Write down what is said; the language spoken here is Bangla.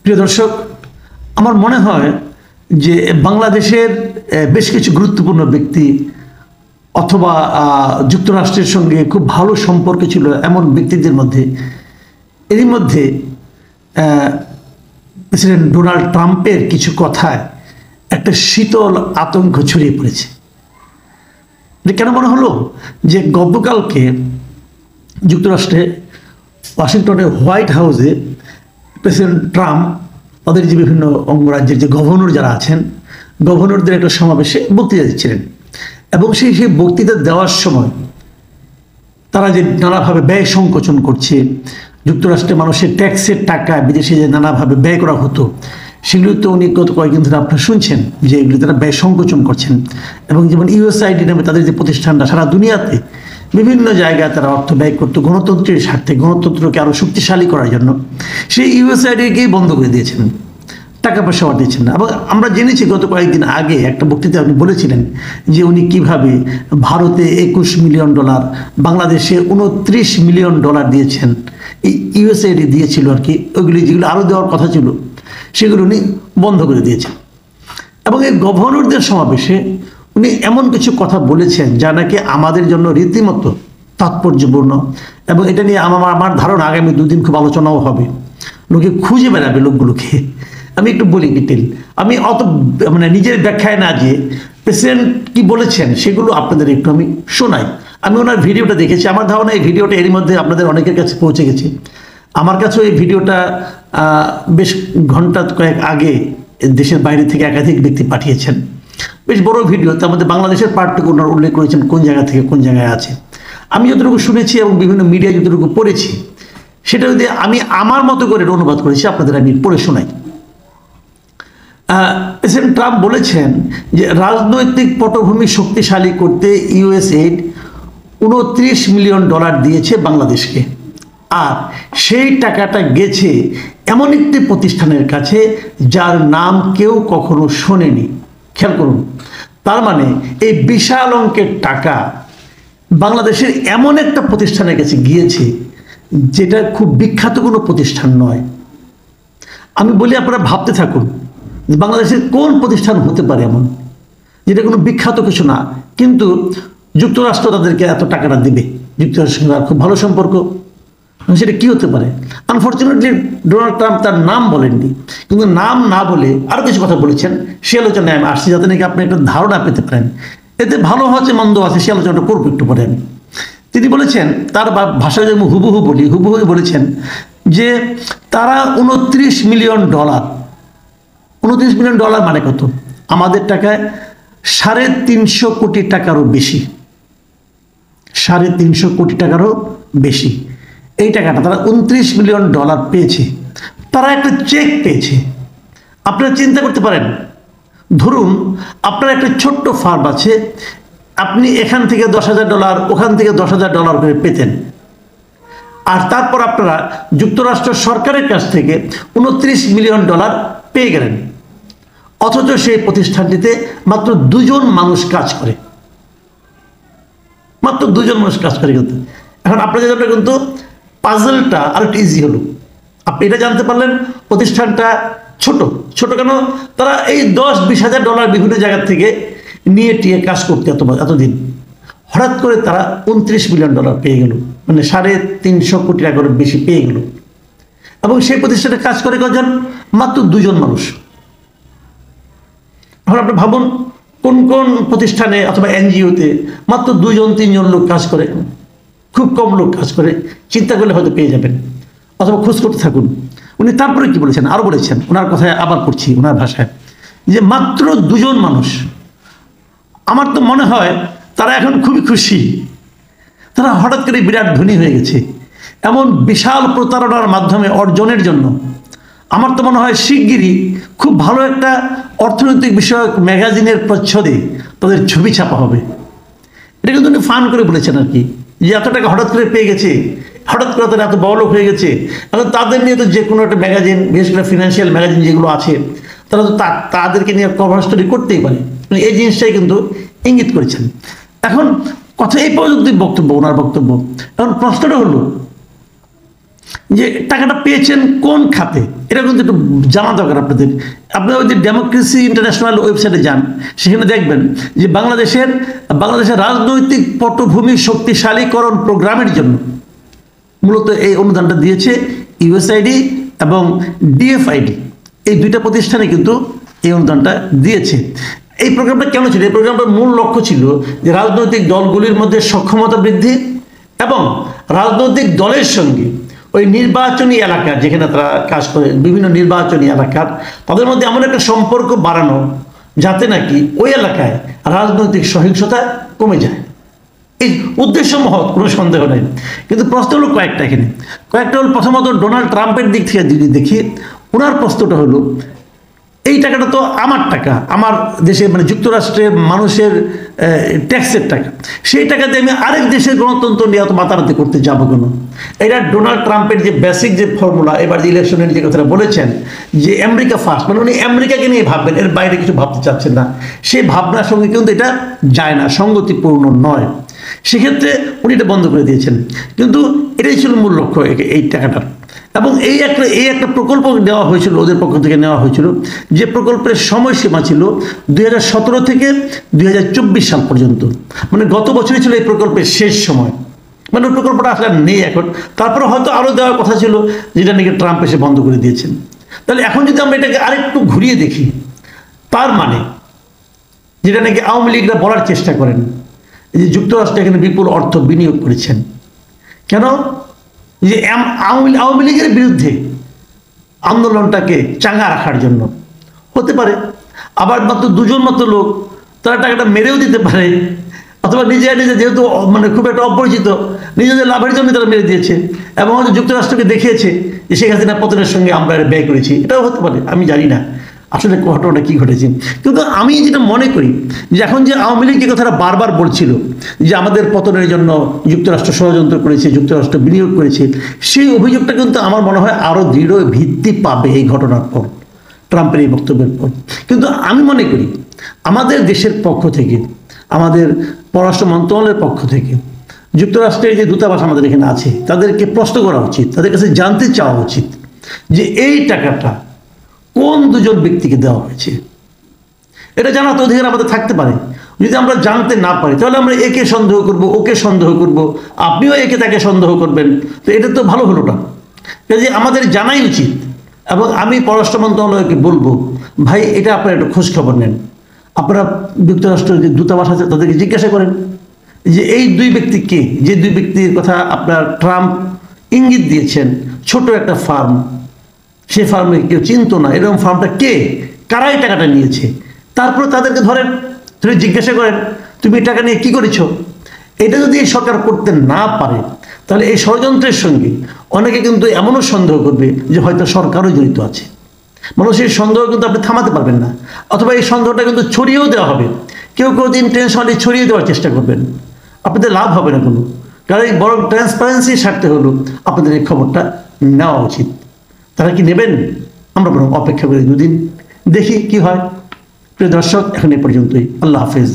প্রিয় দর্শক, আমার মনে হয় যে বাংলাদেশের বেশ কিছু গুরুত্বপূর্ণ ব্যক্তি অথবা যুক্তরাষ্ট্রের সঙ্গে খুব ভালো সম্পর্ক ছিল এমন ব্যক্তিদের মধ্যে এরই মধ্যে প্রেসিডেন্ট ডোনাল্ড ট্রাম্পের কিছু কথায় একটা শীতল আতঙ্ক ছড়িয়ে পড়েছে। কেন মনে হলো যে গতকালকে যুক্তরাষ্ট্রে ওয়াশিংটনের হোয়াইট হাউসে প্রেসিডেন্ট ট্রাম্প তাদের যে বিভিন্ন অঙ্গরাজ্যের যে গভর্নর যারা আছেন, গভর্নরদের একটা সমাবেশে বক্তৃতা দিচ্ছিলেন এবং সেই বক্তৃতা দেওয়ার সময় তারা যে নানাভাবে ব্যয় সংকোচন করছে, যুক্তরাষ্ট্রের মানুষের ট্যাক্সের টাকা বিদেশে যে নানাভাবে ব্যয় করা হতো সেগুলো তো উনি গত কয়েকদিন ধরে আপনারা শুনছেন যে এগুলি তারা ব্যয় সংকোচন করছেন এবং যেমন ইউএসআইডি নামে তাদের যে প্রতিষ্ঠানটা সারা দুনিয়াতে বিভিন্ন জায়গায় তারা অর্থ ব্যয় করতো গণতন্ত্রের স্বার্থে, গণতন্ত্রকে আরও শক্তিশালী করার জন্য, সেই ইউএসআইডিকেই বন্ধ করে দিয়েছেন, টাকা পয়সা দিচ্ছেন না। এবং আমরা জেনেছি গত কয়েকদিন আগে একটা বক্তৃতা আপনি বলেছিলেন যে উনি কিভাবে ভারতে $21 মিলিয়ন, বাংলাদেশে $29 মিলিয়ন দিয়েছেন, এই ইউএসআইডি দিয়েছিল আর কি, ওইগুলি যেগুলো আরও দেওয়ার কথা ছিল সেগুলো উনি বন্ধ করে দিয়েছেন। এবং এই গভর্নরদের সমাবেশে উনি এমন কিছু কথা বলেছেন যা নাকি আমাদের জন্য রীতিমতো তাৎপর্যপূর্ণ এবং এটা নিয়ে আমার ধারণা আগামী দুদিন খুব আলোচনাও হবে। লোকে খুঁজে বেড়াবে লোকগুলোকে। আমি একটু বলি ডিটেল, আমি অত নিজের ব্যাখ্যায় না যে প্রেসিডেন্ট কি বলেছেন সেগুলো আপনাদের একটু আমি শোনাই। আমি ওনার ভিডিওটা দেখেছি, আমার ধারণা এই ভিডিওটা এরই মধ্যে আপনাদের অনেকের কাছে পৌঁছে গেছে। আমার কাছেও এই ভিডিওটা বেশ ঘন্টা কয়েক আগে দেশের বাইরে থেকে একাধিক ব্যক্তি পাঠিয়েছেন, বেশ বড় ভিডিও। তার মধ্যে বাংলাদেশের পার্টটুকু ওনার উল্লেখ করেছেন কোন জায়গা থেকে কোন জায়গায় আছে। আমি যতটুকু শুনেছি এবং বিভিন্ন মিডিয়ায় যতটুকু পড়েছি সেটা যদি আমি আমার মতো করে অনুবাদ করেছি আপনাদের আমি পড়ে শোনাই। প্রেসিডেন্ট ট্রাম্প বলেছেন যে রাজনৈতিক পটভূমি শক্তিশালী করতে ইউএসএইড $29 মিলিয়ন দিয়েছে বাংলাদেশকে, আর সেই টাকাটা গেছে এমন একটি প্রতিষ্ঠানের কাছে যার নাম কেউ কখনো শোনেনি। খেয়াল করুন, তার মানে এই বিশাল অঙ্কের টাকা বাংলাদেশের এমন একটা প্রতিষ্ঠানের কাছে গিয়েছে যেটা খুব বিখ্যাত কোনো প্রতিষ্ঠান নয়। আমি বলি আপনারা ভাবতে থাকুন বাংলাদেশের কোন প্রতিষ্ঠান হতে পারে এমন যেটা কোনো বিখ্যাত কিছু না, কিন্তু যুক্তরাষ্ট্র তাদেরকে এত টাকাটা দেবে, যুক্তরাষ্ট্রের সঙ্গে খুব ভালো সম্পর্ক, সেটা কি হতে পারে? আনফর্চুনেটলি ডোনাল্ড ট্রাম্প তার নাম বলেননি, কিন্তু নাম না বলে আরও কিছু কথা বলেছেন, সে আলোচনায় আমি আসছি যাতে নাকি আপনি একটা ধারণা পেতে পারেন। এতে ভালো আছে মন্দ আছে সে আলোচনাটা করবো একটু পরে আমি। তিনি বলেছেন, তার ভাষায় যেমন হুবহু বলি, হুবহু বলেছেন যে তারা $29 মিলিয়ন, $29 মিলিয়ন মানে কত? আমাদের টাকায় 350 কোটি টাকারও বেশি, 350 কোটি টাকারও বেশি। এই টাকাটা তারা $29 মিলিয়ন পেয়েছে, তারা একটা চেক পেয়েছে। আপনারা চিন্তা করতে পারেন, ধরুন আপনার একটা ছোট্ট ফার্ম আছে, আপনি এখান থেকে $10,000 ওখান থেকে $10,000 করে পেতেন, আর তারপর আপনারা যুক্তরাষ্ট্র সরকারের কাছ থেকে $29 মিলিয়ন পেয়ে গেলেন, অথচ সেই প্রতিষ্ঠানটিতে মাত্র 2 জন মানুষ কাজ করে, মাত্র 2 জন মানুষ কাজ করে। কিন্তু এখন আপনাদের জন্য কিন্তু পাজলটা আর একটু ইজি হলো। আপনি এটা জানতে পারলেন প্রতিষ্ঠানটা ছোট ছোট কেন? তারা এই $10-20 হাজার বিভিন্ন জায়গা থেকে নিয়ে টিয়ে কাজ করতে এতদিন, হঠাৎ করে তারা $29 মিলিয়ন পেয়ে গেল, মানে 350 কোটি টাকার বেশি পেয়ে গেল। এবং সেই প্রতিষ্ঠানে কাজ করে কজন? মাত্র 2 জন মানুষ। এখন আপনি ভাবুন কোন কোন প্রতিষ্ঠানে অথবা এনজিওতে মাত্র 2-3 জন লোক কাজ করে, খুব কম লোক কাজ করে, চিন্তা করলে হয়তো পেয়ে যাবেন, অথবা খোঁজ করতে থাকুন। উনি তারপরে কি বলেছেন, আরও বলেছেন, ওনার কথায় আবার করছি ওনার ভাষায়, যে মাত্র 2 জন মানুষ। আমার তো মনে হয় তারা এখন খুবই খুশি, তারা হঠাৎ করে বিরাট ধনী হয়ে গেছে। এমন বিশাল প্রতারণার মাধ্যমে অর্জনের জন্য আমার তো মনে হয় শিগগিরই খুব ভালো একটা অর্থনৈতিক বিষয়ক ম্যাগাজিনের প্রচ্ছদে তাদের ছবি ছাপা হবে। এটা কিন্তু উনি ফান করে বলেছেন আর কি, যে এত টাকা হঠাৎ করে পেয়ে গেছে, হঠাৎ করে তারা এত বড়লোক হয়ে গেছে। এখন তাদের নিয়ে তো যে কোনো একটা ম্যাগাজিন, বিশেষ করে ফিনান্সিয়াল ম্যাগাজিন যেগুলো আছে, তারা তো তাদেরকে নিয়ে কভার স্টোরি করতেই পারে। এই জিনিসটাই কিন্তু ইঙ্গিত করেছেন। এখন কথা এই পর্যন্তই বক্তব্য, ওনার বক্তব্য। এখন প্রশ্নটা হলো যে টাকাটা পেয়েছেন কোন খাতে, এটা কিন্তু একটু জানা দরকার আপনাদের। আপনারা ওই যে ডেমোক্রেসি ইন্টারন্যাশনাল ওয়েবসাইটে যান, সেখানে দেখবেন যে বাংলাদেশের রাজনৈতিক পটভূমি শক্তিশালীকরণ প্রোগ্রামের জন্য মূলত এই অনুদানটা দিয়েছে ইউএসআইডি এবং ডিএফআইডি, এই দুইটা প্রতিষ্ঠানে কিন্তু এই অনুদানটা দিয়েছে। এই প্রোগ্রামটা কেন ছিল? এই প্রোগ্রামটার মূল লক্ষ্য ছিল যে রাজনৈতিক দলগুলির মধ্যে সক্ষমতা বৃদ্ধি এবং রাজনৈতিক দলের সঙ্গে ওই নির্বাচনী এলাকার, যেখানে তারা কাজ করে, বিভিন্ন নির্বাচনী এলাকার, তাদের মধ্যে এমন একটা সম্পর্ক বাড়ানো যাতে নাকি ওই এলাকায় রাজনৈতিক সহিংসতা কমে যায়। এই উদ্দেশ্য মহৎ, কোনো সন্দেহ নেই। কিন্তু প্রশ্ন হলো কয়েকটা হলো প্রথমত ডোনাল্ড ট্রাম্পের দিক থেকে যদি দেখি, ওনার প্রশ্নটা হলো এই টাকাটা তো আমার টাকা, আমার দেশে মানে যুক্তরাষ্ট্রের মানুষের ট্যাক্সের টাকা, সেই টাকাতে আমি আরেক দেশের গণতন্ত্র নিয়ে এত মাতামাতি করতে যাবো কেন? এটা ডোনাল্ড ট্রাম্পের যে বেসিক যে ফর্মুলা, এবার যে ইলেকশনের যে কথাটা বলেছেন যে আমেরিকা ফার্স্ট, মানে উনি আমেরিকাকে নিয়ে ভাববেন, এর বাইরে কিছু ভাবতে চাচ্ছেন না, সেই ভাবনার সঙ্গে কিন্তু এটা যায় না, সঙ্গতিপূর্ণ নয়। সেক্ষেত্রে উনি এটা বন্ধ করে দিয়েছেন। কিন্তু এটাই ছিল মূল লক্ষ্য এই টাকাটার। এবং এই একটা প্রকল্প নেওয়া হয়েছিল, ওদের পক্ষ থেকে নেওয়া হয়েছিল, যে প্রকল্পের সময়সীমা ছিল 2017 থেকে 2024 সাল পর্যন্ত। মানে গত বছরই ছিল এই প্রকল্পের শেষ সময়, মানে ওই প্রকল্পটা আসলে নেই এখন। তারপরে হয়তো আরও দেওয়ার কথা ছিল, যেটা নাকি ট্রাম্প এসে বন্ধ করে দিয়েছেন। তাহলে এখন যদি আমরা এটাকে আরেকটু ঘুরিয়ে দেখি, তার মানে যেটা নাকি আওয়ামী লীগরা বলার চেষ্টা করেন যে যুক্তরাষ্ট্র এখানে বিপুল অর্থ বিনিয়োগ করেছেন কেন? যে আওয়ামী লীগের বিরুদ্ধে আন্দোলনটাকে চাঙ্গা রাখার জন্য হতে পারে। আবার মাত্র দুজন মাত্র লোক, তারা টাকাটা মেরেও দিতে পারে, অথবা নিজে যেহেতু মানে খুব একটা অপরিচিত, নিজেদের লাভের জন্য তারা মেরে দিয়েছে এবং হয়তো যুক্তরাষ্ট্রকে দেখিয়েছে যে শেখ হাসিনা পতনের সঙ্গে আমরা ব্যয় করেছি। এটাও হতে পারে, আমি জানি না আসলে ঘটনাটা কী ঘটেছে। কিন্তু আমি যেটা মনে করি যে এখন যে আওয়ামী লীগ যে কথাটা বারবার বলছিল যে আমাদের পতনের জন্য যুক্তরাষ্ট্র ষড়যন্ত্র করেছে, যুক্তরাষ্ট্র বিনিয়োগ করেছে, সেই অভিযোগটা কিন্তু আমার মনে হয় আরও দৃঢ় ভিত্তি পাবে এই ঘটনার পর, ট্রাম্পের এই বক্তব্যের পর। কিন্তু আমি মনে করি আমাদের দেশের পক্ষ থেকে, আমাদের পররাষ্ট্র মন্ত্রণালয়ের পক্ষ থেকে যুক্তরাষ্ট্রের যে দূতাবাস আমাদের এখানে আছে, তাদেরকে প্রশ্ন করা উচিত, তাদের কাছে জানতে চাওয়া উচিত যে এই টাকাটা কোন দুজন ব্যক্তিকে দেওয়া হয়েছে। এটা জানার তো অধিকার আমাদের থাকতে পারে। যদি আমরা জানতে না পারি, তাহলে আমরা একে সন্দেহ করব, ওকে সন্দেহ করব, আপনিও একে তাকে সন্দেহ করবেন, তো এটা তো ভালো হলো না। কাজে আমাদের জানাই উচিত। এবং আমি পররাষ্ট্র মন্ত্রণালয়কে বলবো, ভাই এটা আপনারা একটু খোঁজ খবর নেন, আপনারা যুক্তরাষ্ট্রের যে দূতাবাস আছে তাদেরকে জিজ্ঞাসা করেন যে এই দুই ব্যক্তি কে, যে দুই ব্যক্তির কথা আপনার ট্রাম্প ইঙ্গিত দিয়েছেন, ছোট একটা ফার্ম, সে ফার্মে কেউ চিনতো না, এরকম ফার্মটা কে, কারাই টাকাটা নিয়েছে, তারপরে তাদেরকে ধরেন, ধরে জিজ্ঞাসা করেন তুমি টাকা নিয়ে কি করেছো। এটা যদি এই সরকার করতে না পারে, তাহলে এই ষড়যন্ত্রের সঙ্গে অনেকে কিন্তু এমনও সন্দেহ করবে যে হয়তো সরকারও জড়িত আছে। মানুষের সন্দেহ কিন্তু আপনি থামাতে পারবেন না, অথবা এই সন্দেহটা কিন্তু ছড়িয়েও দেওয়া হবে। কেউ ইন্টেনশনালি ছড়িয়ে দেওয়ার চেষ্টা করবেন, আপনাদের লাভ হবে না কোনো। কারণ এই বড় ট্রান্সপারেন্সির স্বার্থে হলো আপনাদের এই খবরটা নেওয়া উচিত। তারা কি নেবেন? আমরা বরং অপেক্ষা করি দুদিন, দেখি কি হয়। প্রিয় দর্শক, এখন এই পর্যন্তই। আল্লাহ হাফেজ।